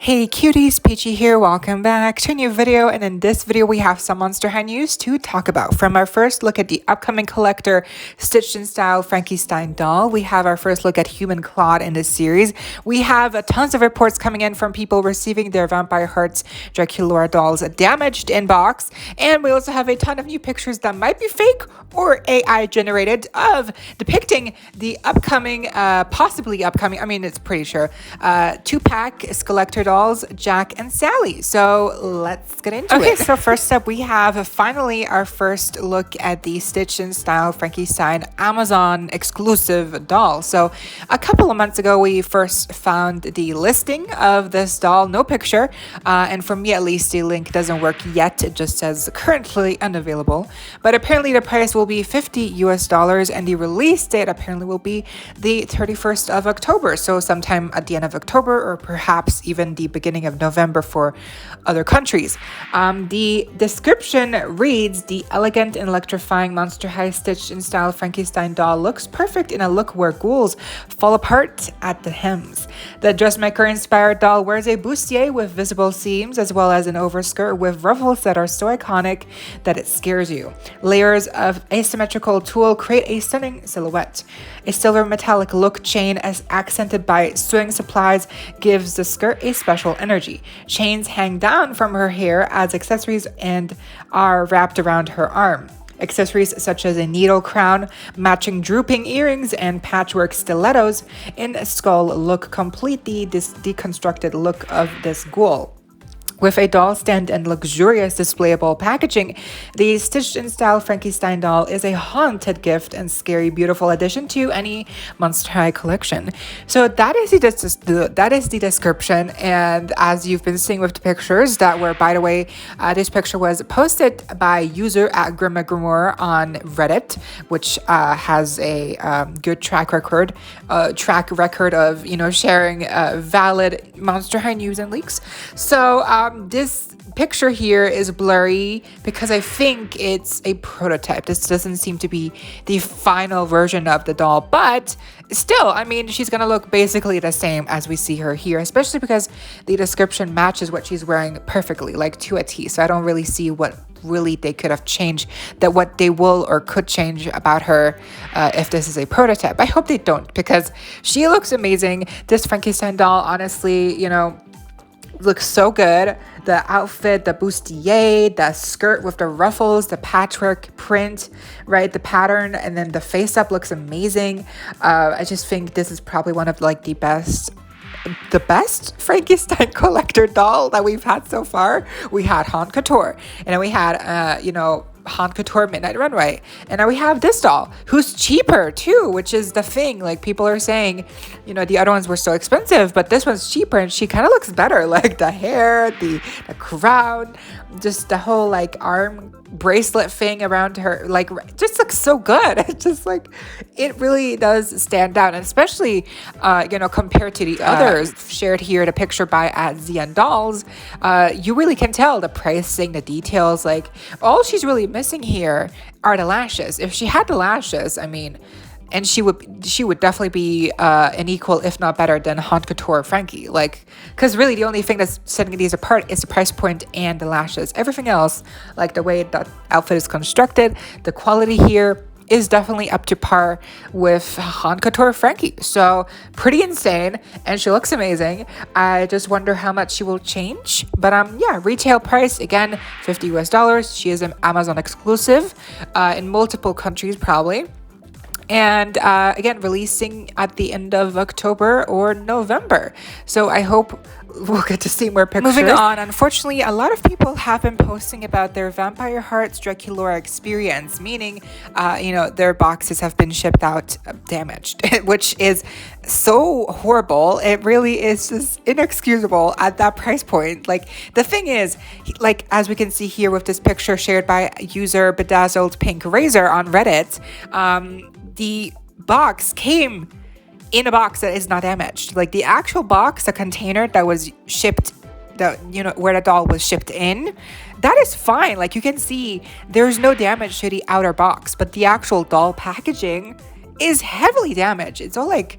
Hey cuties, Peachy here, welcome back to a new video, and in this video we have some Monster High news to talk about. From our first look at the upcoming collector Stitched in Style Frankenstein doll, we have our first look at Human Claude in this series. We have tons of reports coming in from people receiving their Vampire Hearts Skullector Dolls damaged in box, and we also have a ton of new pictures that might be fake or AI generated of depicting the upcoming, possibly upcoming, I mean it's pretty sure, 2-pack Skullector Dolls, Jack and Sally. So let's get into it. Okay, so first up we have finally our first look at the Stitched in Style Frankenstein Amazon exclusive doll. So a couple of months ago we first found the listing of this doll, no picture, and for me at least the link doesn't work yet, it just says currently unavailable, but apparently the price will be $50 and the release date apparently will be the 31st of October, so sometime at the end of October or perhaps even the beginning of November for other countries. The description reads, the elegant and electrifying Monster High Stitched in Style Frankenstein doll looks perfect in a look where ghouls fall apart at the hems. The dressmaker inspired doll wears a bustier with visible seams as well as an overskirt with ruffles that are so iconic that it scares you. Layers of asymmetrical tulle create a stunning silhouette. A silver metallic look chain as accented by sewing supplies gives the skirt a special energy. Chains hang down from her hair as accessories and are wrapped around her arm. Accessories such as a needle crown, matching drooping earrings, and patchwork stilettos in skull look complete the deconstructed look of this ghoul. With a doll stand and luxurious displayable packaging, the Stitched in Style Frankenstein doll is a haunted gift and scary, beautiful addition to any Monster High collection. So that is the description, and as you've been seeing with the pictures that were, by the way, this picture was posted by user at GrimmaGrimoire on Reddit, which has a good track record of sharing valid Monster High news and leaks. So this picture here is blurry because I think it's a prototype. This doesn't seem to be the final version of the doll, but still, I mean, she's gonna look basically the same as we see her here, especially because the description matches what she's wearing perfectly, like to a T. So I don't really see what really they could have changed, that what they will or could change about her if this is a prototype. I hope they don't, because she looks amazing. This Frankenstein doll, honestly, looks so good. The outfit, the bustier, the skirt with the ruffles, the patchwork print, right, the pattern, and then the face up looks amazing. I just think this is probably one of like the best Frankenstein collector doll that we've had so far. We had Haute Couture, and then we had Haute Couture Midnight Runway, and now we have this doll who's cheaper too, which is the thing. Like, people are saying, the other ones were so expensive, but this one's cheaper and she kind of looks better. Like the hair, the crown, just the whole like arm bracelet thing around her, like, just looks so good. It's just like, it really does stand out, and especially compared to the others shared here, the picture by at ziandolls, you really can tell the pricing, the details. Like, all she's really missing here are the lashes. If she had the lashes, I mean, and she would definitely be an equal, if not better, than Haute Couture Frankie. Like, because really the only thing that's setting these apart is the price point and the lashes. Everything else, like the way that outfit is constructed, the quality here is definitely up to par with Haute Couture Frankie. So pretty insane, and she looks amazing. I just wonder how much she will change. But yeah, retail price again, $50. She is an Amazon exclusive in multiple countries probably. And again, releasing at the end of October or November. So I hope we'll get to see more pictures. Moving on, unfortunately, a lot of people have been posting about their Vampire Hearts Skullector experience, meaning, their boxes have been shipped out damaged, which is so horrible. It really is just inexcusable at that price point. Like, the thing is, like, as we can see here with this picture shared by user BedazzledPinkRAZR on Reddit, the box came in a box that is not damaged. Like, the actual box, the container that was shipped, where the doll was shipped in, that is fine. Like, you can see there's no damage to the outer box, but the actual doll packaging is heavily damaged. It's all like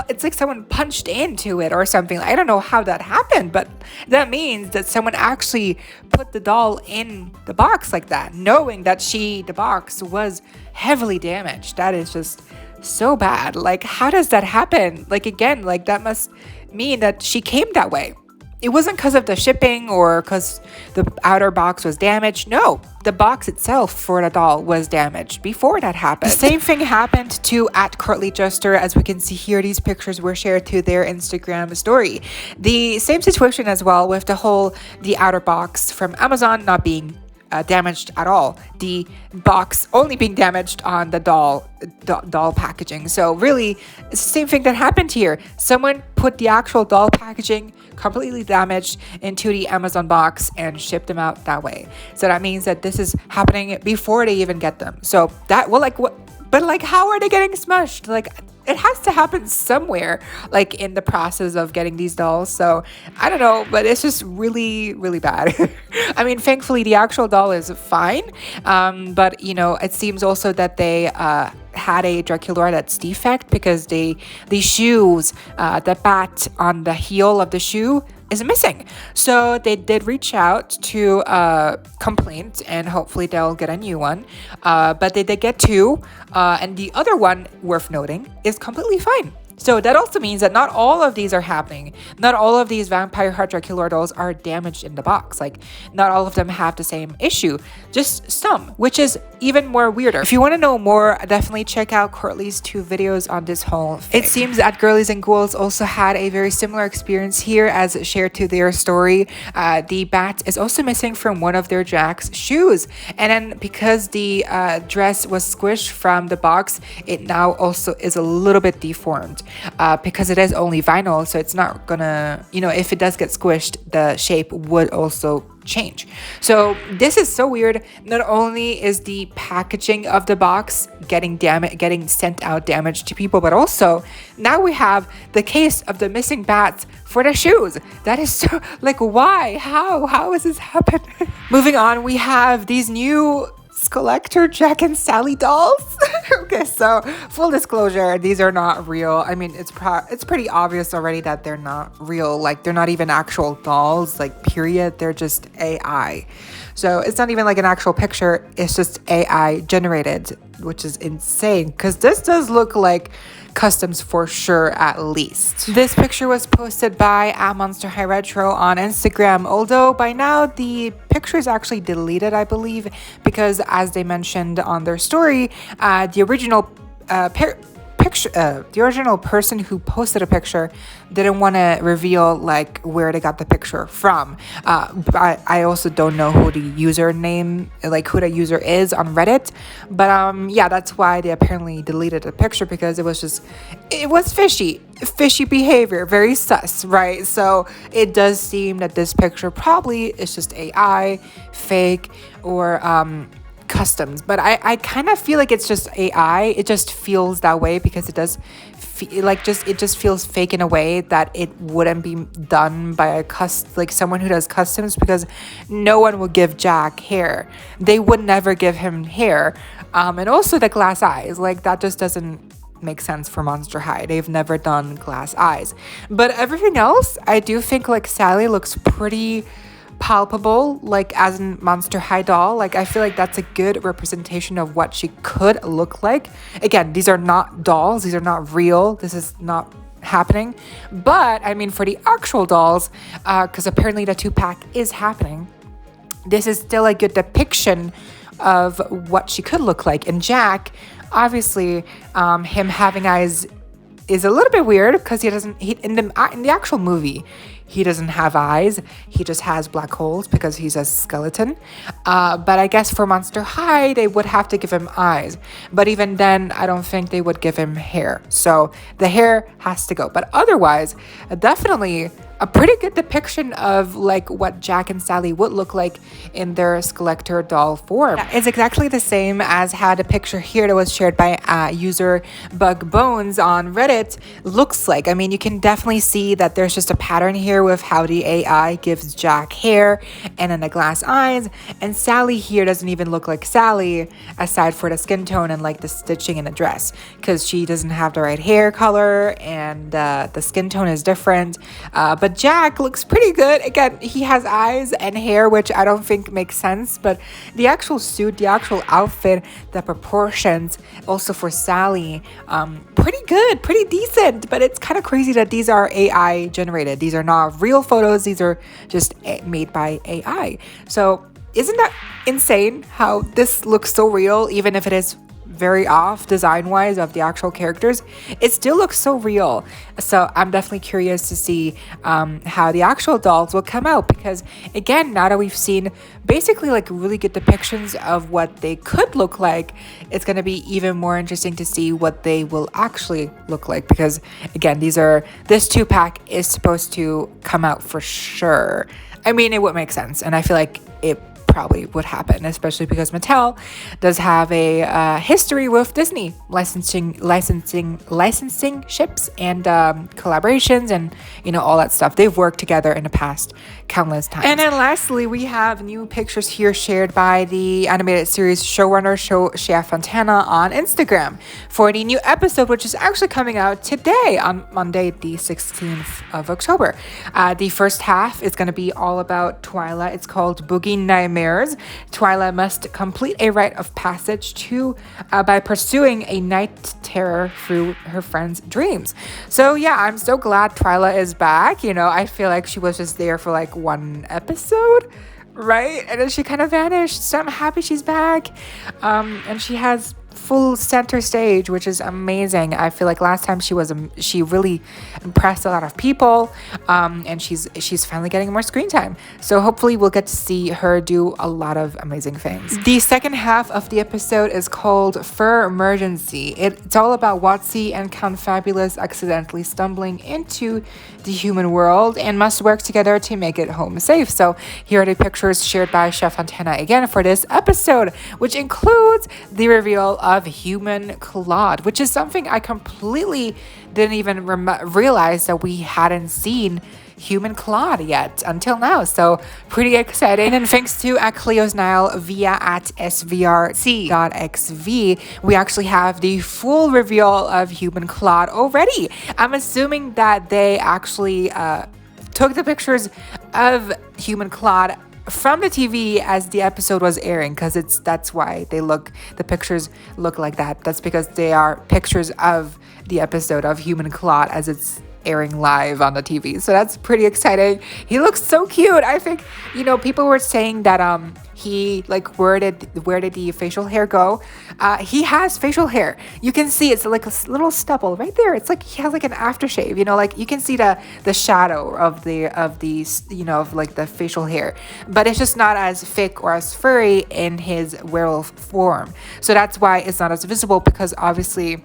it's like someone punched into it or something. I don't know how that happened, but that means that someone actually put the doll in the box like that, knowing that the box was heavily damaged. That is just so bad. Like, how does that happen? Like, again, like that must mean that she came that way. It wasn't because of the shipping or because the outer box was damaged. No, the box itself for the doll was damaged before that happened. The same thing happened to @courtlyjesters. As we can see here, these pictures were shared to their Instagram story. The same situation as well with the outer box from Amazon not being damaged at all. The box only being damaged on the doll packaging. So really, it's the same thing that happened here. Someone put the actual doll packaging completely damaged into the Amazon box and shipped them out that way. So that means that this is happening before they even get them. So that, well, like, what? But like, how are they getting smushed? Like, it has to happen somewhere, like in the process of getting these dolls. So I don't know, but it's just really, really bad. I mean, thankfully the actual doll is fine. But you know, it seems also that they had a Draculaura that's defect, because the shoes, the bat on the heel of the shoe is missing. So they did reach out to complaint, and hopefully they'll get a new one. But they did get two, and the other one, worth noting, is completely fine. So that also means that not all of these are happening. Not all of these Vampire Heart Draculaura dolls are damaged in the box. Like, not all of them have the same issue. Just some, which is even more weirder. If you want to know more, definitely check out Courtly's 2 videos on this whole thing. It seems that Girlies and Ghouls also had a very similar experience here, as shared to their story. The bat is also missing from one of their Jack's shoes. And then because the dress was squished from the box, it now also is a little bit deformed. Because it is only vinyl, so it's not gonna, you know, if it does get squished, the shape would also change. So this is so weird. Not only is the packaging of the box getting sent out damaged to people, but also now we have the case of the missing bats for the shoes. That is so, like, why? How is this happening? Moving on, we have these new Skullector Jack and Sally dolls. Okay, so full disclosure, these are not real. I mean, it's pretty obvious already that they're not real. Like, they're not even actual dolls, like, period. They're just AI. So it's not even like an actual picture. It's just AI generated, which is insane, because this does look like customs for sure, at least. This picture was posted by monsterhighretro on Instagram, although by now the picture is actually deleted, I believe, because as they mentioned on their story, the original the original person who posted a picture didn't want to reveal like where they got the picture from. I also don't know who the username, like who the user is on Reddit, but yeah, that's why they apparently deleted the picture, because it was fishy behavior, very sus, right? So it does seem that this picture probably is just AI, fake, or customs, but I kind of feel like it's just AI. It just feels that way because it does feel like it just feels fake in a way that it wouldn't be done by like someone who does customs, because no one will give Jack hair. They would never give him hair. And also the glass eyes, like that just doesn't make sense for Monster High. They've never done glass eyes. But everything else, I do think like Sally looks pretty palpable, like as a Monster High doll. Like I feel like that's a good representation of what she could look like. Again, these are not dolls, these are not real, this is not happening, but I mean for the actual dolls, because apparently the 2-pack is happening, this is still a good depiction of what she could look like. And Jack, obviously, him having eyes is a little bit weird, because in the actual movie he doesn't have eyes, he just has black holes because he's a skeleton. But I guess for Monster High they would have to give him eyes, but even then I don't think they would give him hair, so the hair has to go. But otherwise, definitely a pretty good depiction of like what Jack and Sally would look like in their Skullector doll form. It's exactly the same as how the picture here that was shared by user BugBonez on Reddit looks like. I mean, you can definitely see that there's just a pattern here with how the AI gives Jack hair and then the glass eyes, and Sally here doesn't even look like Sally aside for the skin tone and like the stitching in the dress, because she doesn't have the right hair color and the skin tone is different. But Jack looks pretty good. Again, he has eyes and hair, which I don't think makes sense, but the actual suit, the actual outfit, the proportions also for Sally, pretty good, pretty decent. But it's kind of crazy that these are AI generated. These are not real photos. These are just made by AI. So isn't that insane how this looks so real, even if it is very off design wise of the actual characters? It still looks so real. So I'm definitely curious to see how the actual dolls will come out, because again, now that we've seen basically like really good depictions of what they could look like, it's going to be even more interesting to see what they will actually look like, because again, this 2-pack is supposed to come out for sure. I mean, it would make sense, and I feel like it probably would happen, especially because Mattel does have a history with Disney licensing ships and collaborations and all that stuff. They've worked together in the past countless times. And then lastly, we have new pictures here shared by the animated series showrunner Sheafontana on Instagram for the new episode, which is actually coming out today on Monday the 16th of October. The first half is going to be all about Twyla. It's called Boogie Nightmares. Twyla must complete a rite of passage by pursuing a night terror through her friend's dreams. So yeah, I'm so glad Twyla is back. I feel like she was just there for like one episode, right? And then she kind of vanished. So I'm happy she's back. And she has full center stage, which is amazing. I feel like last time she really impressed a lot of people, and she's finally getting more screen time. So hopefully we'll get to see her do a lot of amazing things. The second half of the episode is called Fur Emergency. It's all about Watsy and Count Fabulous accidentally stumbling into the human world and must work together to make it home safe. So here are the pictures shared by Sheafontana again for this episode, which includes the reveal of Human Claude, which is something I completely didn't even realize that we hadn't seen Human Claude yet until now. So pretty exciting. And then thanks to cleosnilee via svrc.xv, we actually have the full reveal of Human Claude already. I'm assuming that they actually took the pictures of Human Claude from the TV as the episode was airing, because that's why the pictures look like that. That's because they are pictures of the episode of Human Claude as it's airing live on the TV. So that's pretty exciting. He looks so cute. I think people were saying that he like where did the facial hair go? He has facial hair. You can see it's like a little stubble right there. It's like he has like an aftershave, like you can see the shadow of the facial hair, but it's just not as thick or as furry in his werewolf form. So that's why it's not as visible, because obviously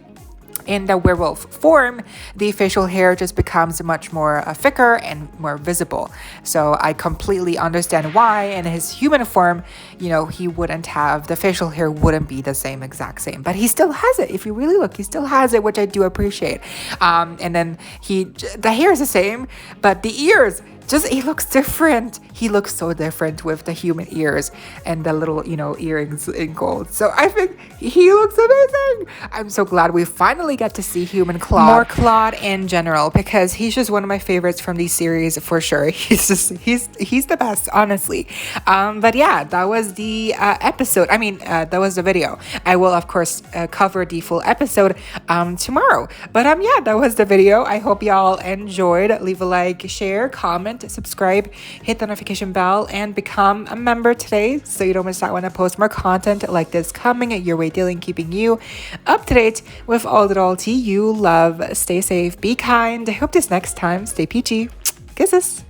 in the werewolf form, the facial hair just becomes much more thicker and more visible. So I completely understand why in his human form, he wouldn't have, the facial hair wouldn't be the exact same. But he still has it. If you really look, he still has it, which I do appreciate. And then the hair is the same, but the ears, he looks different. He looks so different with the human ears and the little, earrings in gold. So I think he looks amazing. I'm so glad we finally get to see Human Claude. More Claude in general, because he's just one of my favorites from these series for sure. He's the best, honestly. But yeah, that was the episode. That was the video. I will, of course, cover the full episode tomorrow. But yeah, that was the video. I hope y'all enjoyed. Leave a like, share, comment, subscribe, hit the notification bell, and become a member today so you don't miss out when I post more content like this coming your way daily, and keeping you up to date with all the doll tea you love. Stay safe, be kind. I hope this next time, stay peachy. Kisses.